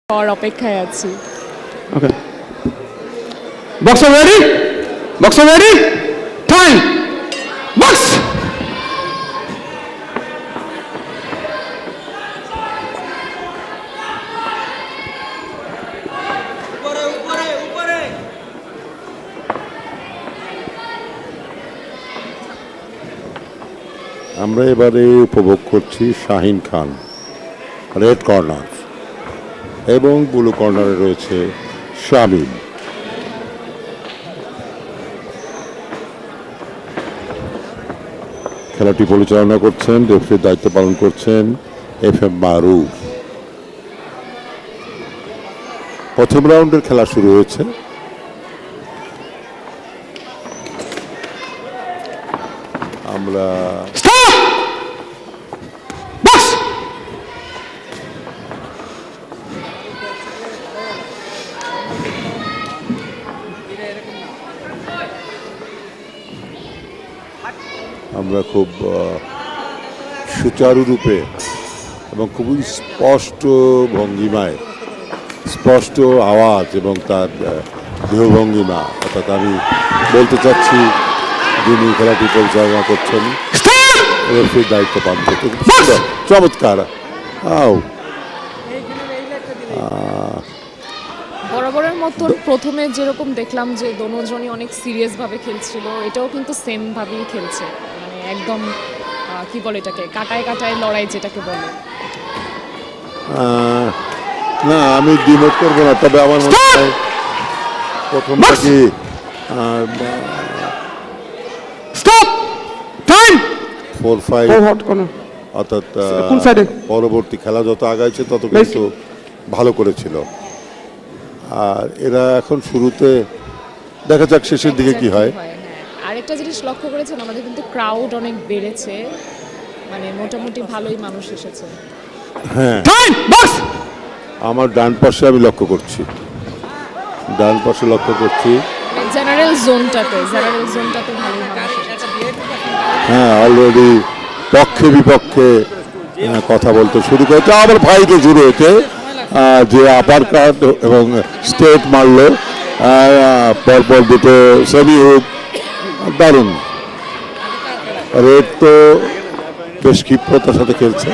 और অপেক্ষায় আছি। Okay. Boxer ready? Boxer ready? Time. Box. আমরা এবারে উপভোগ করছি শাহিন খান রেড কর্নার এবং ব্লু কর্নারে রয়েছে শামিম। খেলাটি পরিচালনা করছেন, রেফারির দায়িত্ব পালন করছেন FM মারুফ। প্রথম রাউন্ডের খেলা শুরু হয়েছে। আমরা আমরা খুব সুচারুরূপে এবং খুবই স্পষ্ট ভঙ্গিমায়, স্পষ্ট আওয়াজ এবং তার দেহভঙ্গিমা, অর্থাৎ আমি বলতে চাচ্ছি যিনি খেলাটি পরিচালনা করছেন রেফারির দায়িত্ব পালন করছেন, চমৎকার। বরাবরের মতন প্রথমে যেরকম দেখলাম যে দোনোজনই অনেক সিরিয়াসভাবে খেলছিল, এটাও কিন্তু সেম ভাবেই খেলছে, মানে একদম কি বলে এটাকে, কাটায় কাটায় লড়াই যেটাকে বলে। না, আমি ডিমোট করবো না, তবে আমার মনে হয় প্রথম থেকে Stop. Time. 4-5 অর্থাৎ পরবর্তী খেলা যত আগাইছে তত কিন্তু ভালো করেছিল। আর এরা এখন শুরুতে, দেখা যাক শেষের দিকে কি হয়। আরেকটা জিনিস লক্ষ্য করেছেন, আমাদের কিন্তু ক্রাউড অনেক বেড়েছে, মানে মোটামুটি ভালোই মানুষ এসেছে। হ্যাঁ, আমার ডান পাশে আমি লক্ষ্য করছি, ডান পাশে লক্ষ্য করছি। জেনারেল জোনটাতে ভালোই মানুষ এসেছে। হ্যাঁ, অলরেডি পক্ষে বিপক্ষে কথা বলতে শুরু করেছে। আবার ফাইটও শুরু হয়েছে, যে আপার কাট এবং স্টেট মারলো, পরপর দুটো সেমি হুক, দারুণ। রেড তো বেশ ক্ষিপ্রতার সাথে খেলছে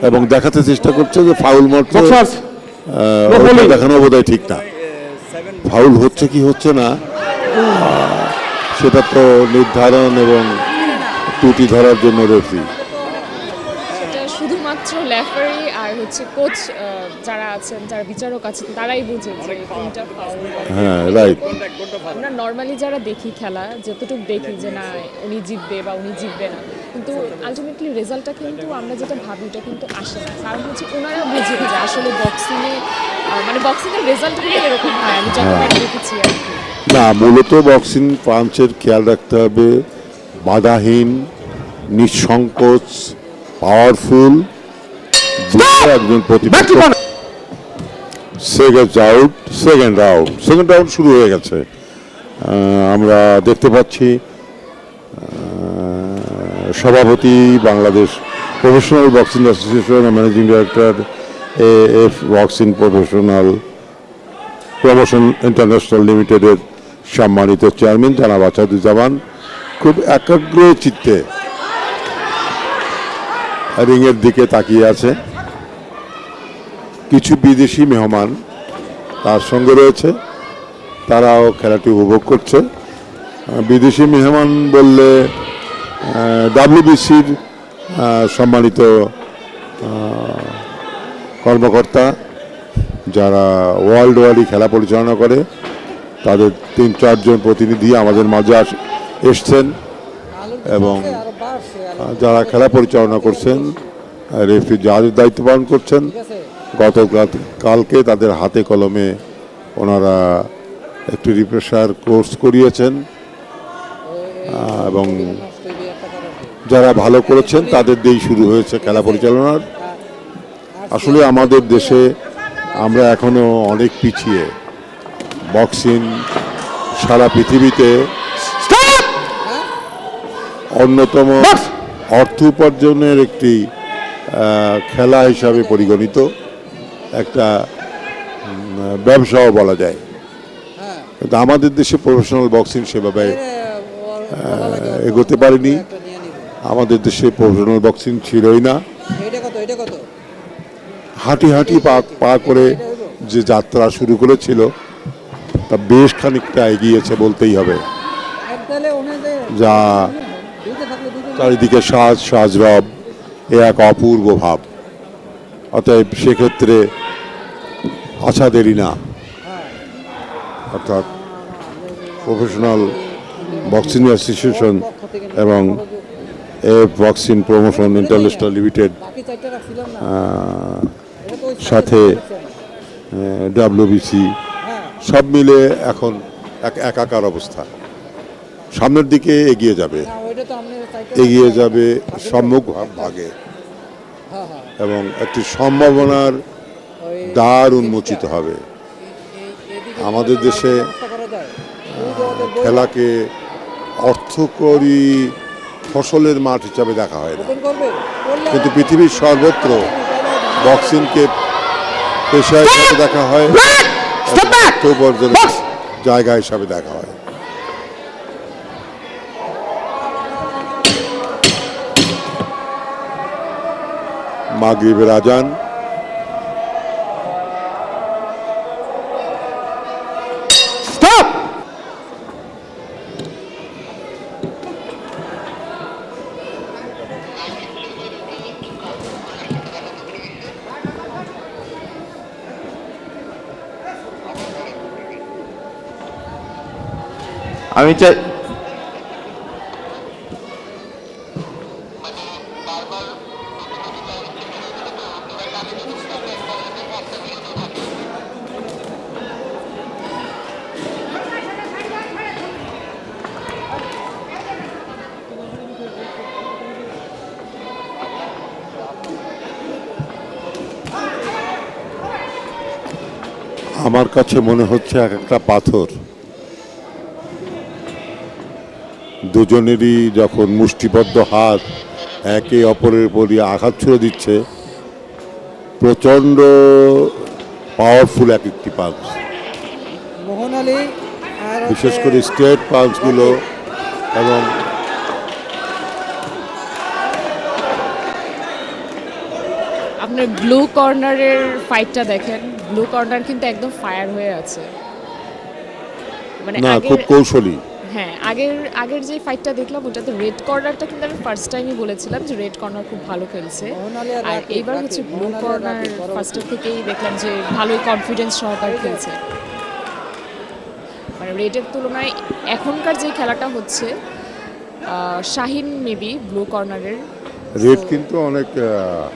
এবং দেখাতে চেষ্টা করছে যে ফাউল মারছে, দেখানো বোধহয় ঠিক না। ফাউল হচ্ছে কি হচ্ছে না সেটা তো নির্ধারণ এবং ত্রুটি ধরার জন্য রেফারি, শুধুমাত্র রেফারি আর হচ্ছে কোচ যারা আছেন, যারা বিচারক আছেন, তারাই বুঝে যে কোনটা ফাউল। হ্যাঁ, রাইট। আমরা নর্মালি যারা দেখি খেলা, যতটুকু দেখি যে না উনি জিতবে বা উনি জিতবে না, কিন্তু আলটিমেটলি রেজাল্টটা কিন্তু আমরা যেটা ভাবি ওটা কিন্তু আসে না। কারণ হচ্ছে ওনারা বুঝে যে আসলে বক্সিংয়ে, মানে বক্সিংয়ের রেজাল্টগুলো এরকম হয়, আমি যতবার দেখেছি আর কি। না, মূলত বক্সিং পাঞ্চের খেয়াল রাখতে হবে বাধাহীন, নিঃসংকোচ, পাওয়ারফুল একজন প্রতিপক্ষ। সেকেন্ড রাউন্ড শুরু হয়ে গেছে। আমরা দেখতে পাচ্ছি সভাপতি Bangladesh professional boxing association, managing director AF boxing professional promotion international লিমিটেডের সম্মানিত চেয়ারম্যান জনাব আসাদুজ্জামান খুব একাগ্র চিত্তে রিংয়ের দিকে তাকিয়ে আছে। কিছু বিদেশি মেহমান তার সঙ্গে রয়েছে, তারাও খেলাটি উপভোগ করছে। বিদেশি মেহমান বললে WBCর সম্মানিত কর্মকর্তা যারা ওয়ার্ল্ড ওয়াইড খেলা পরিচালনা করে, তাদের 3-4 জন প্রতিনিধি আমাদের মাঝে এসছেন এবং যারা খেলা পরিচালনা করছেন, রেফারি যাদের দায়িত্ব পালন করছেন, গতকালকে তাদের হাতে কলমে ওনারা একটি রিফ্রেশার কোর্স করিয়েছেন এবং যারা ভালো করেছেন তাদের দিয়েই শুরু হয়েছে খেলা পরিচালনার। আসলে আমাদের দেশে আমরা এখনো অনেক পিছিয়ে। বক্সিং সারা পৃথিবীতে অন্যতম অর্থ উপার্জনের একটি খেলা হিসাবে পরিগণিত, একটা ব্যবসাও বলা যায়। কিন্তু আমাদের দেশে প্রফেশনাল বক্সিং সেভাবে এগোতে পারেনি। আমাদের দেশে প্রফেশনাল বক্সিং ছিলই না। হাঁটি হাঁটি পা করে যে যাত্রা শুরু করেছিল তা বেশ খানিকটা এগিয়েছে বলতেই হবে। যা চারিদিকে সাজ রব, এ এক অপূর্ব ভাব। অতএব সেক্ষেত্রে আশা দেরি না, অর্থাৎ প্রফেশনাল বক্সিং অ্যাসোসিয়েশন এবং F boxing promotion international limited সাথে WBC সব মিলে এখন এক একাকার অবস্থা। সামনের দিকে এগিয়ে যাবে সম্মুখ ভাগে এবং একটি সম্ভাবনার দ্বার উন্মোচিত হবে। আমাদের দেশে খেলাকে অর্থকরী ফসলের মাঠ হিসাবে দেখা হয় না, কিন্তু পৃথিবীর সর্বত্র বক্সিংকে পেশা হিসাবে দেখা হয়, অর্থ উপার্জনের জায়গা হিসাবে দেখা হয়। মাগরিবের আজান, Stop! আমি চাই আমার কাছে মনে হচ্ছে এক একটা পাথর দুজনেরই যখন মুষ্টিবদ্ধ হাত একে অপরের উপরই আঘাত ছুড়ে দিচ্ছে, প্রচণ্ড পাওয়ারফুল এক একটি পাঞ্চ। বিশেষ করে স্ট্রেট পাঞ্চগুলো এবং আপনার ব্লু কর্নারের ফাইটটা দেখেন, ব্লু কর্নার কিন্তু একদম ফায়ার হয়ে আছে। মানে না, খুব কৌশলী। হ্যাঁ, আগের যে ফাইটটা দেখলাম ওটাতে রেড কর্নারটা কিন্তু আমি ফার্স্ট টাইমই বলেছিলাম যে রেড কর্নার খুব ভালো খেলছে, আর এইবার হচ্ছে ব্লু কর্নার ফার্স্টের থেকেই দেখলাম যে ভালোই কনফিডেন্স সহকারে খেলছে। মানে রেডের তুলনায় এখনকার যে খেলাটা হচ্ছে, শাহিন মেবি ব্লু কর্নারের রেড কিন্তু অনেক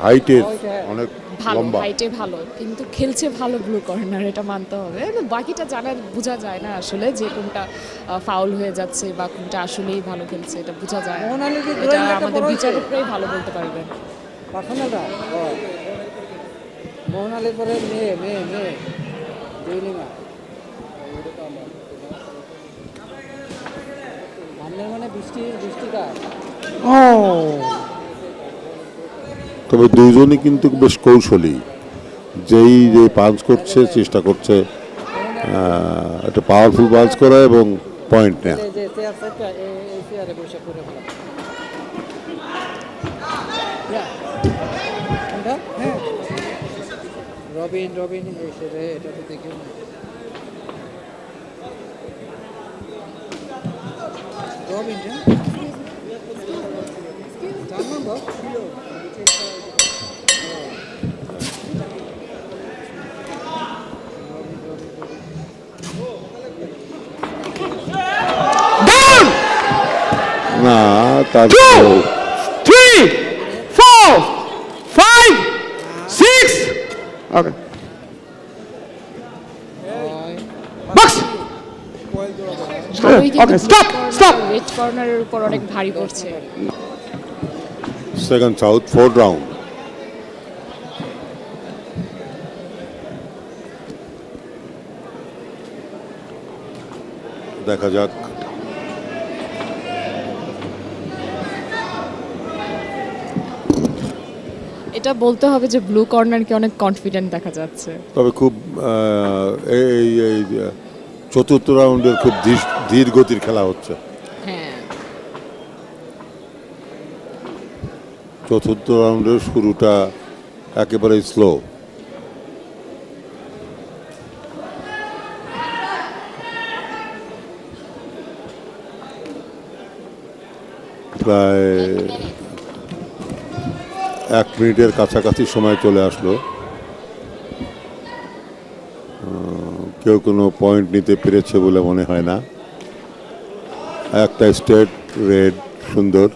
হাইটের, অনেক ভালো, লম্বা। হাইটে ভালো, কিন্তু খেলছে ভালো ব্লু কর্নার, এটা মানতে হবে। বাকিটা বোঝা যায় না আসলে যে কোনটা ফাউল হয়ে যাচ্ছে বা কোনটা আসলেই ভালো খেলছে, এটা বোঝা যায় না। এটা আমাদের বিচারকরাই ভালো বলতে পারবেন। মোহনালির পরে মেয়ে জয়লিমা সামনের মানে বৃষ্টিকার। তবে দুইজনই কিন্তু বেশ কৌশলী, যেই যে পাঞ্চ করছে চেষ্টা করছে একটা পাওয়ারফুল পাঞ্চ করা এবং পয়েন্ট নেওয়া। রবিন এসে রে, এটা তো দেখে রবিন না, তার 2, 3, 4, 5, 6. Okay. Box. ভালোই কিন্তু Okay, stop, stop. রেড কর্নারের উপর অনেক ভারী পড়ছে। Second south, 4th round. দেখা যাক। এটা বলতে হবে যে ব্লু কর্নারকে অনেক কনফিডেন্ট দেখা যাচ্ছে। তবে খুব এই চতুর্থ রাউন্ডের খুব ধীর গতির খেলা হচ্ছে। হ্যাঁ, চতুর্থ রাউন্ডের শুরুটা একেবারেই স্লো। প্রায় 1 মিনিটের কাছাকাছি সময় চলে আসলো। কেউ কোনো পয়েন্ট নিতে পেরেছে বলে মনে হয় না। একটা স্টেট রেড সুন্দর।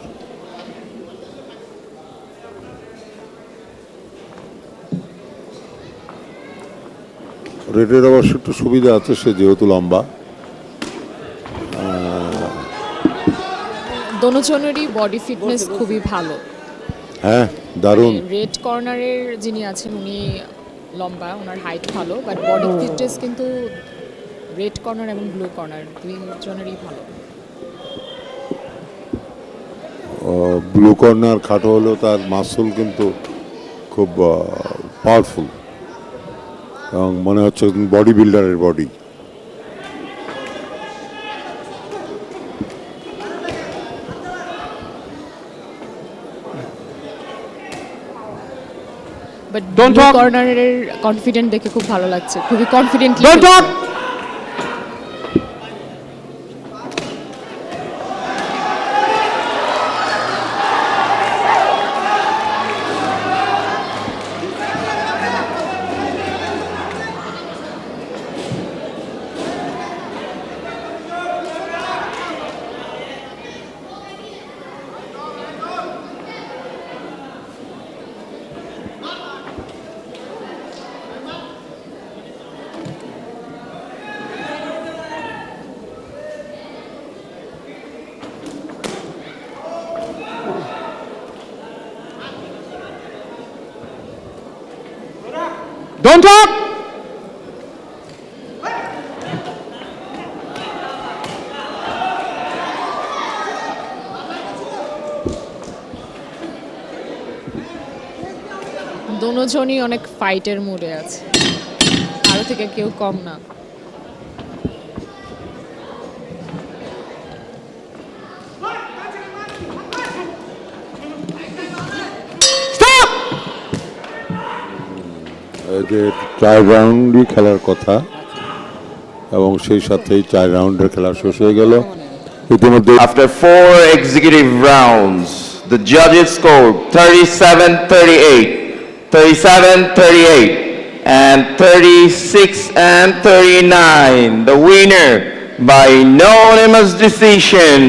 রেডের অবশ্য একটু সুবিধা আছে, সে যেহেতু লম্বা। দোনোজনেরই বডি ফিটনেস খুবই ভালো। হ্যাঁ, দারুণ। রেড কর্নারের যিনি আছেন উনি লম্বা, ওনার হাইট ভালো, বাট বডি ফিটনেস কিন্তু রেড কর্নার এবং ব্লু কর্নার দুইজনেরই ভালো। ব্লু কর্নার খাটো হলেও তার মাসল কিন্তু খুব পাওয়ারফুল এবং মনে হচ্ছে বডি বিল্ডারের body. But Don't blue talk. কর্নারের কনফিডেন্ট দেখে খুব ভালো লাগছে, খুবই confidently. Don't talk. Don't talk. দোনোজনই অনেক ফাইটের মুডে আছে, কারো থেকে কেউ কম না। Stop. এই যে 4 রাউন্ডই খেলার কথা এবং সেই সাথেই 4 রাউন্ডের খেলা শেষ হয়ে গেল ইতিমধ্যে। After 4 executive rounds, the judges scored 37-38, 37-38, and 36-39. The winner by unanimous decision,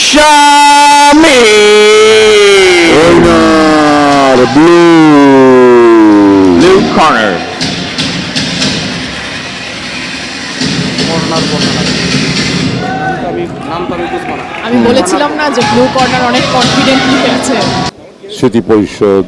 Shami. Winner, blue. Blue corner. আমি বলেছিলাম না যে ব্লু কর্নার অনেক কনফিডেন্টলি খেলছে। স্মৃতি পরিষদ